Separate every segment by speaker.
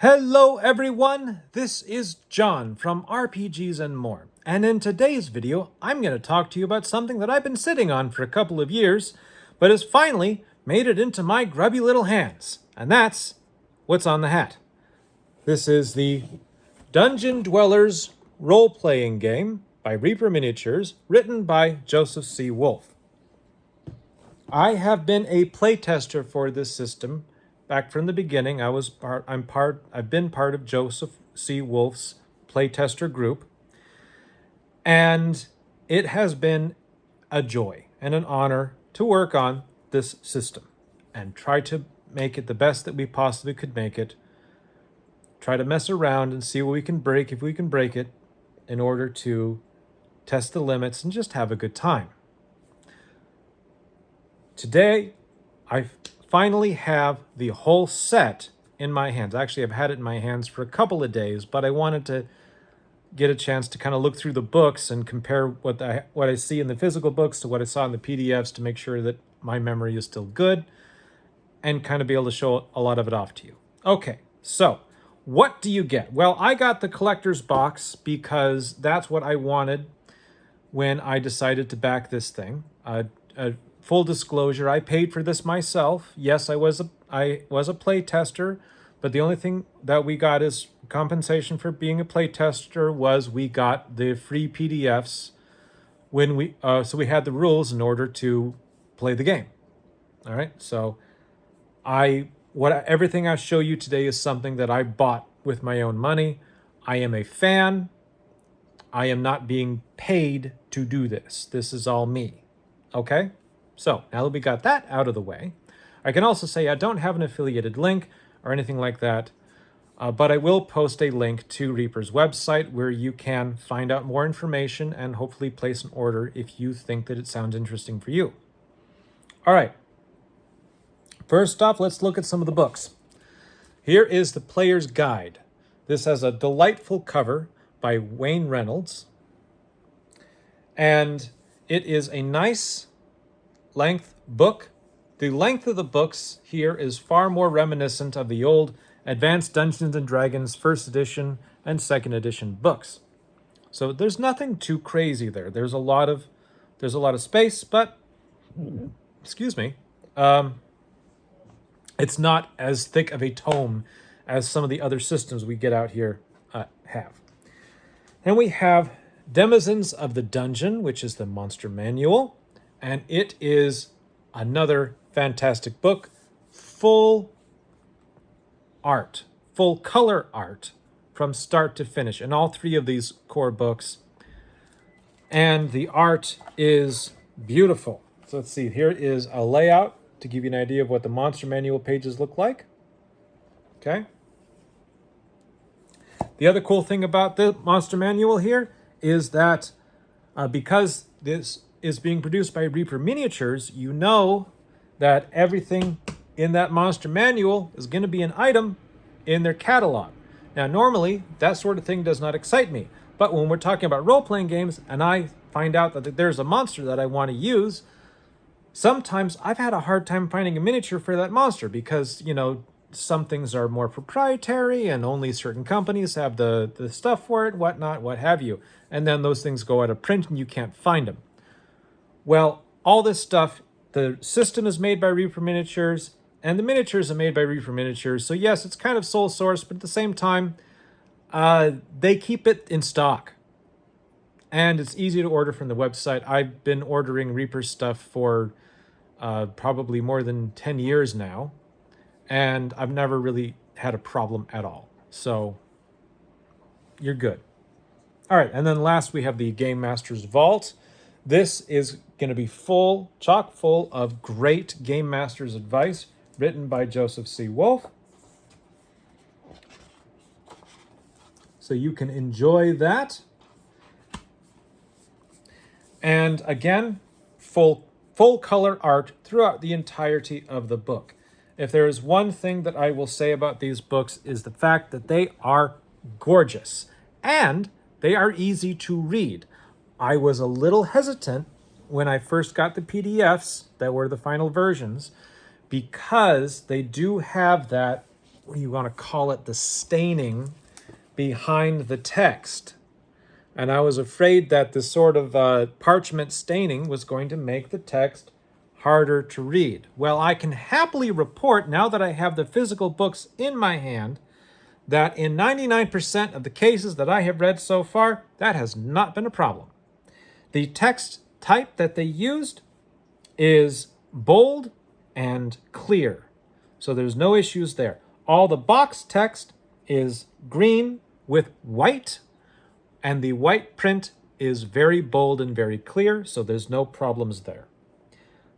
Speaker 1: Hello everyone, this is John from RPGs and More, and in today's video I'm going to talk to you about something that I've been sitting on for a couple of years, but has finally made it into my grubby little hands, and that's what's on the hat. This is the Dungeon Dwellers role-playing game by Reaper Miniatures, written by Joseph C. Wolf. I have been a playtester for this system back from the beginning. I've been part of Joseph C. Wolf's playtester group, and it has been a joy and an honor to work on this system and try to make it the best that we possibly could make it. Try to mess around and see what we can break, if we can break it, in order to test the limits and just have a good time. Today, I finally have the whole set in my hands. Actually, I've had it in my hands for a couple of days, but I wanted to get a chance to kind of look through the books and compare what I see in the physical books to what I saw in the PDFs to make sure that my memory is still good and kind of be able to show a lot of it off to you. Okay, so what do you get? Well, I got the collector's box because that's what I wanted when I decided to back this thing. Full disclosure, I paid for this myself. Yes, I was a play tester, but the only thing that we got as compensation for being a play tester was we got the free PDFs when so we had the rules in order to play the game. All right, so everything I show you today is something that I bought with my own money. I am a fan. I am not being paid to do this. This is all me. Okay? So now that we got that out of the way, I can also say I don't have an affiliated link or anything like that, but I will post a link to Reaper's website where you can find out more information and hopefully place an order if you think that it sounds interesting for you. All right. First off, let's look at some of the books. Here is the Player's Guide. This has a delightful cover by Wayne Reynolds, and it is a nice length book. The length of the books here is far more reminiscent of the old Advanced Dungeons and Dragons first edition and second edition books. So there's nothing too crazy there. There's a lot of space, but excuse me, it's not as thick of a tome as some of the other systems we get out here have. And we have Denizens of the Dungeon, which is the monster manual. And it is another fantastic book, full color art from start to finish in all three of these core books. And the art is beautiful. So let's see, here is a layout to give you an idea of what the monster manual pages look like. Okay. The other cool thing about the monster manual here is that because this is being produced by Reaper Miniatures, you know that everything in that monster manual is going to be an item in their catalog. Now, normally, that sort of thing does not excite me. But when we're talking about role-playing games and I find out that there's a monster that I want to use, sometimes I've had a hard time finding a miniature for that monster because, you know, some things are more proprietary and only certain companies have the stuff for it, whatnot, what have you. And then those things go out of print and you can't find them. Well, all this stuff, the system is made by Reaper Miniatures, and the miniatures are made by Reaper Miniatures. So yes, it's kind of sole source, but at the same time, they keep it in stock. And it's easy to order from the website. I've been ordering Reaper stuff for probably more than 10 years now, and I've never really had a problem at all. So you're good. All right, and then last we have the Game Master's Vault. This is going to be chock full of great Game Master's advice written by Joseph C. Wolf. So you can enjoy that. And again, full color art throughout the entirety of the book. If there is one thing that I will say about these books is the fact that they are gorgeous and they are easy to read. I was a little hesitant when I first got the PDFs that were the final versions because they do have that what do you want to call it, the staining behind the text. And I was afraid that this sort of parchment staining was going to make the text harder to read. Well, I can happily report, now that I have the physical books in my hand, that in 99% of the cases that I have read so far, that has not been a problem. The text type that they used is bold and clear, so there's no issues there. All the box text is green with white, and the white print is very bold and very clear, so there's no problems there.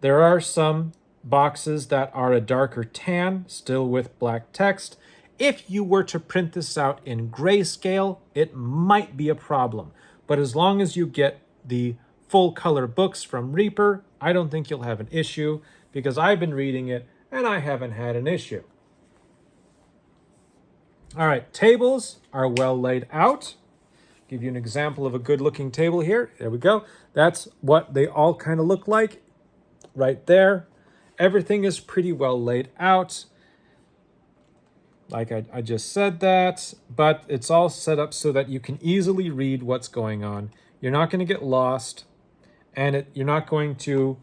Speaker 1: There are some boxes that are a darker tan, still with black text. If you were to print this out in grayscale, it might be a problem. But as long as you get the full color books from Reaper, I don't think you'll have an issue, because I've been reading it and I haven't had an issue. All right, tables are well laid out. Give you an example of a good looking table here. There we go. That's what they all kind of look like right there. Everything is pretty well laid out. Like I just said that, but it's all set up so that you can easily read what's going on. You're not going to get lost, and you're not going to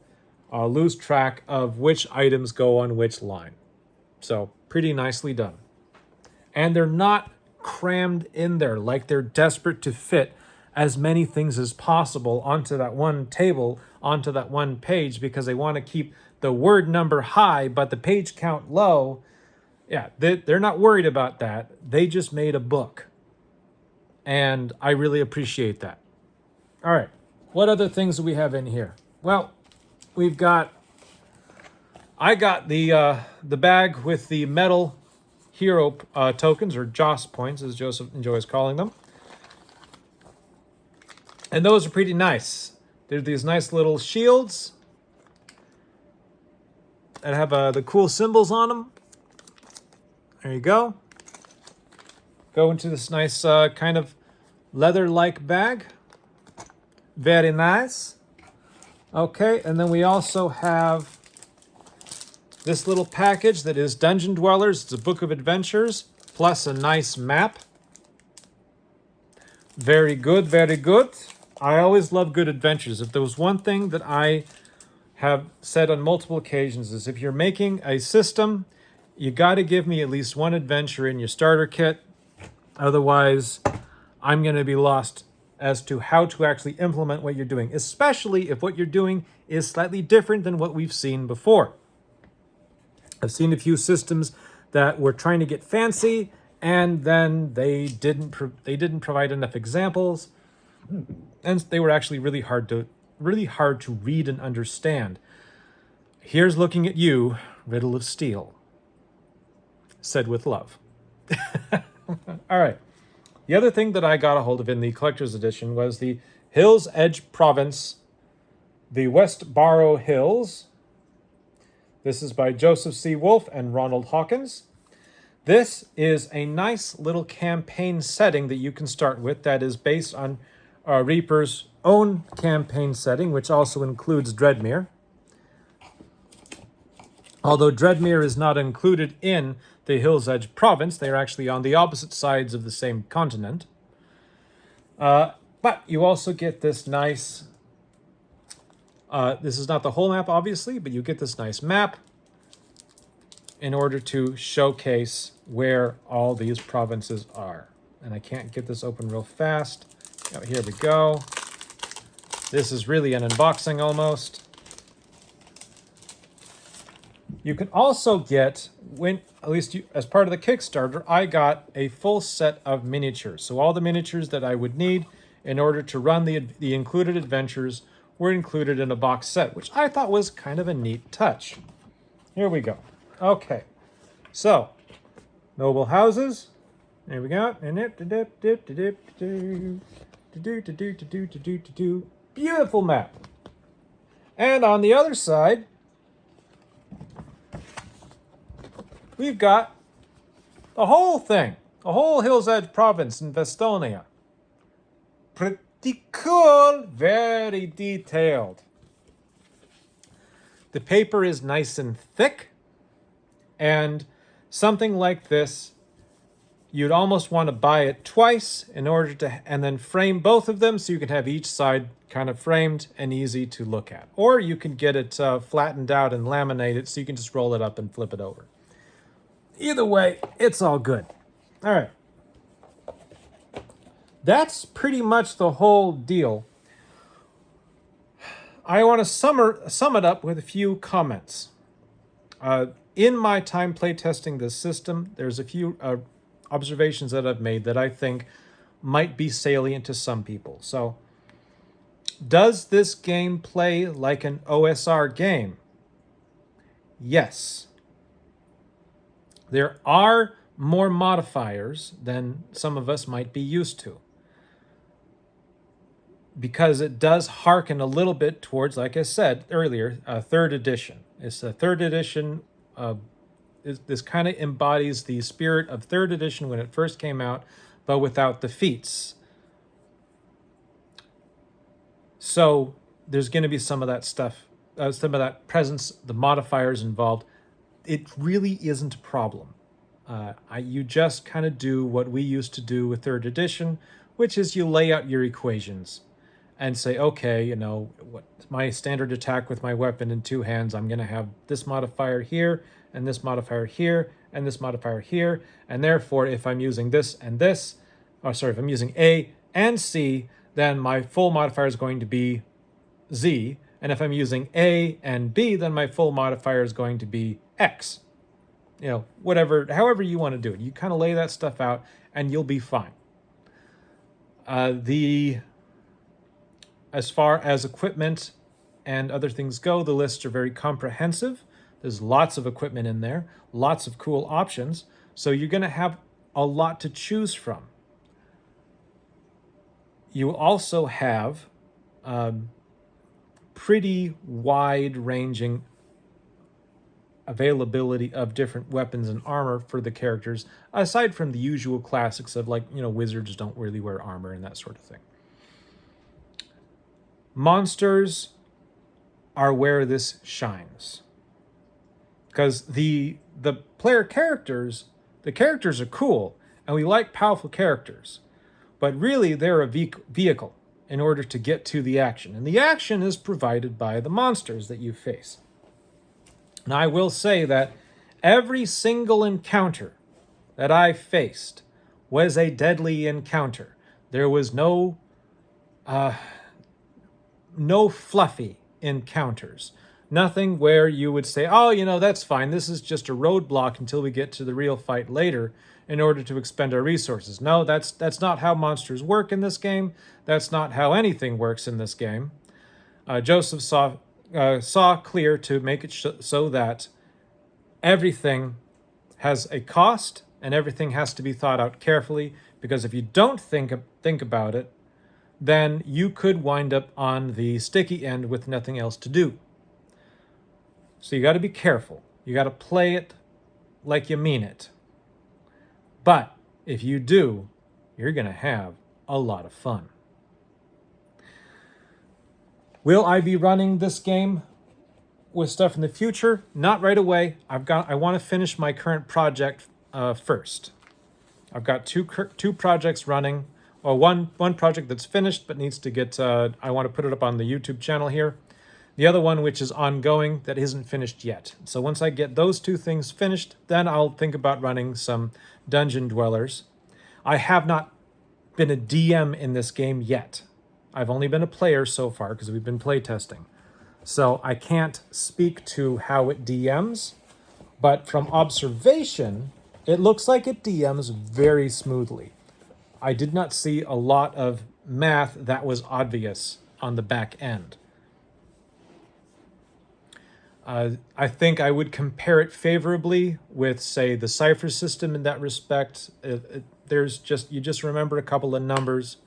Speaker 1: lose track of which items go on which line. So pretty nicely done. And they're not crammed in there like they're desperate to fit as many things as possible onto that one table, onto that one page, because they want to keep the word number high but the page count low. Yeah, they're not worried about that. They just made a book. And I really appreciate that. All right, what other things do we have in here? Well, I got the bag with the metal hero tokens, or Joss points, as Joseph enjoys calling them. And those are pretty nice. They're these nice little shields that have the cool symbols on them. There you go. Go into this nice kind of leather-like bag. Very nice. Okay, and then we also have this little package that is Dungeon Dwellers. It's a book of adventures, plus a nice map. Very good, very good. I always love good adventures. If there was one thing that I have said on multiple occasions, is if you're making a system, you got to give me at least one adventure in your starter kit. Otherwise, I'm going to be lost as to how to actually implement what you're doing, especially if what you're doing is slightly different than what we've seen before. I've seen a few systems that were trying to get fancy, and then they didn't provide enough examples, and they were actually really hard to read and understand. Here's looking at you, Riddle of Steel. Said with love. All right. The other thing that I got a hold of in the collector's edition was the Hills Edge Province, the Westboro Hills. This is by Joseph C. Wolfe and Ronald Hawkins. This is a nice little campaign setting that you can start with that is based on Reaper's own campaign setting, which also includes Dreadmere. Although Dreadmere is not included in the Hills Edge province, they are actually on the opposite sides of the same continent. But you also get this nice, this is not the whole map, obviously, but you get this nice map in order to showcase where all these provinces are. And I can't get this open real fast. Oh, here we go. This is really an unboxing almost. You can also get, as part of the Kickstarter, I got a full set of miniatures. So all the miniatures that I would need in order to run the included adventures were included in a box set, which I thought was kind of a neat touch. Here we go. Okay, so noble houses. There we go. Beautiful map. And on the other side, we've got the whole thing, the whole Hills Edge province in Vestonia. Pretty cool, very detailed. The paper is nice and thick, and something like this, you'd almost want to buy it twice in order to, and then frame both of them so you can have each side kind of framed and easy to look at. Or you can get it flattened out and laminate it so you can just roll it up and flip it over. Either way, it's all good. All right. That's pretty much the whole deal. I want to sum it up with a few comments. In my time playtesting this system, there's a few observations that I've made that I think might be salient to some people. So, does this game play like an OSR game? Yes. There are more modifiers than some of us might be used to, because it does hearken a little bit towards, like I said earlier, third edition. It's a third edition. This kind of embodies the spirit of third edition when it first came out, but without the feats. So there's going to be some of that stuff, some of that presence, the modifiers involved. It really isn't a problem. You just kind of do what we used to do with third edition, which is you lay out your equations and say, okay, you know, what my standard attack with my weapon in two hands, I'm going to have this modifier here, and this modifier here, and this modifier here, and therefore if I'm using this and this, if I'm using A and C, then my full modifier is going to be Z, and if I'm using A and B, then my full modifier is going to be X. You know, whatever, however you want to do it. You kind of lay that stuff out, and you'll be fine. As far as equipment and other things go, the lists are very comprehensive. There's lots of equipment in there, lots of cool options. So you're going to have a lot to choose from. You also have pretty wide-ranging availability of different weapons and armor for the characters, aside from the usual classics of, like, you know, wizards don't really wear armor and that sort of thing. Monsters are where this shines, because the player characters, the characters are cool, and we like powerful characters, but really they're a vehicle in order to get to the action, and the action is provided by the monsters that you face. And I will say that every single encounter that I faced was a deadly encounter. There was no fluffy encounters. Nothing where you would say, oh, you know, that's fine. This is just a roadblock until we get to the real fight later in order to expend our resources. No, that's not how monsters work in this game. That's not how anything works in this game. Joseph saw clear to make it so that everything has a cost and everything has to be thought out carefully, because if you don't think about it, then you could wind up on the sticky end with nothing else to do. So you got to be careful. You got to play it like you mean it. But if you do, you're going to have a lot of fun. Will I be running this game with stuff in the future? Not right away. I want to finish my current project first. I've got two projects running. Or one project that's finished but needs to get, I want to put it up on the YouTube channel here. The other one, which is ongoing, that isn't finished yet. So once I get those two things finished, then I'll think about running some Dungeon Dwellers. I have not been a DM in this game yet. I've only been a player so far because we've been playtesting. So I can't speak to how it DMs, but from observation, it looks like it DMs very smoothly. I did not see a lot of math that was obvious on the back end. I think I would compare it favorably with, say, the Cypher system in that respect. You just remember a couple of numbers,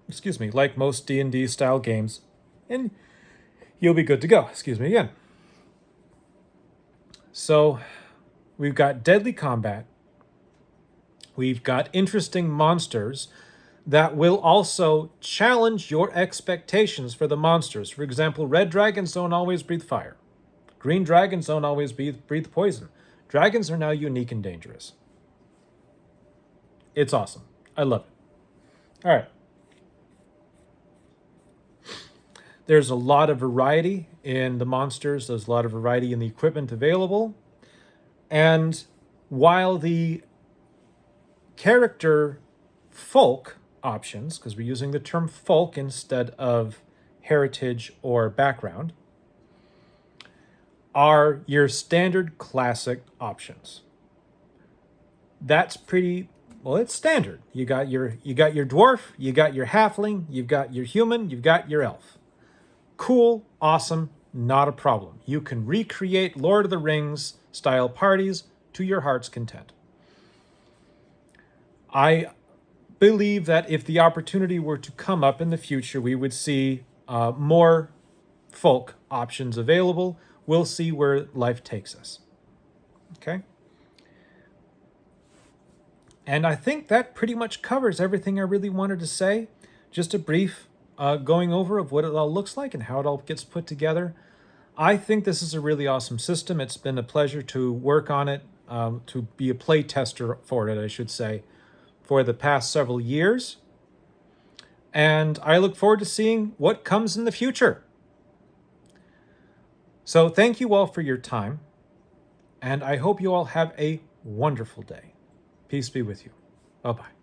Speaker 1: excuse me, like most D&D style games, and you'll be good to go. Excuse me again. So we've got deadly combat. We've got interesting monsters that will also challenge your expectations for the monsters. For example, red dragons don't always breathe fire. Green dragons don't always breathe poison. Dragons are now unique and dangerous. It's awesome. I love it. All right. There's a lot of variety in the monsters. There's a lot of variety in the equipment available. And while the character folk options, because we're using the term folk instead of heritage or background, are your standard classic options. That's pretty, well, it's standard. You got your dwarf, you got your halfling, you've got your human, you've got your elf. Cool, awesome, not a problem. You can recreate Lord of the Rings style parties to your heart's content. I believe that if the opportunity were to come up in the future, we would see more folk options available. We'll see where life takes us. Okay? And I think that pretty much covers everything I really wanted to say. Just a brief going over of what it all looks like and how it all gets put together. I think this is a really awesome system. It's been a pleasure to work on it, to be a play tester for it, I should say, for the past several years. And I look forward to seeing what comes in the future. So thank you all for your time, and I hope you all have a wonderful day. Peace be with you. Bye-bye.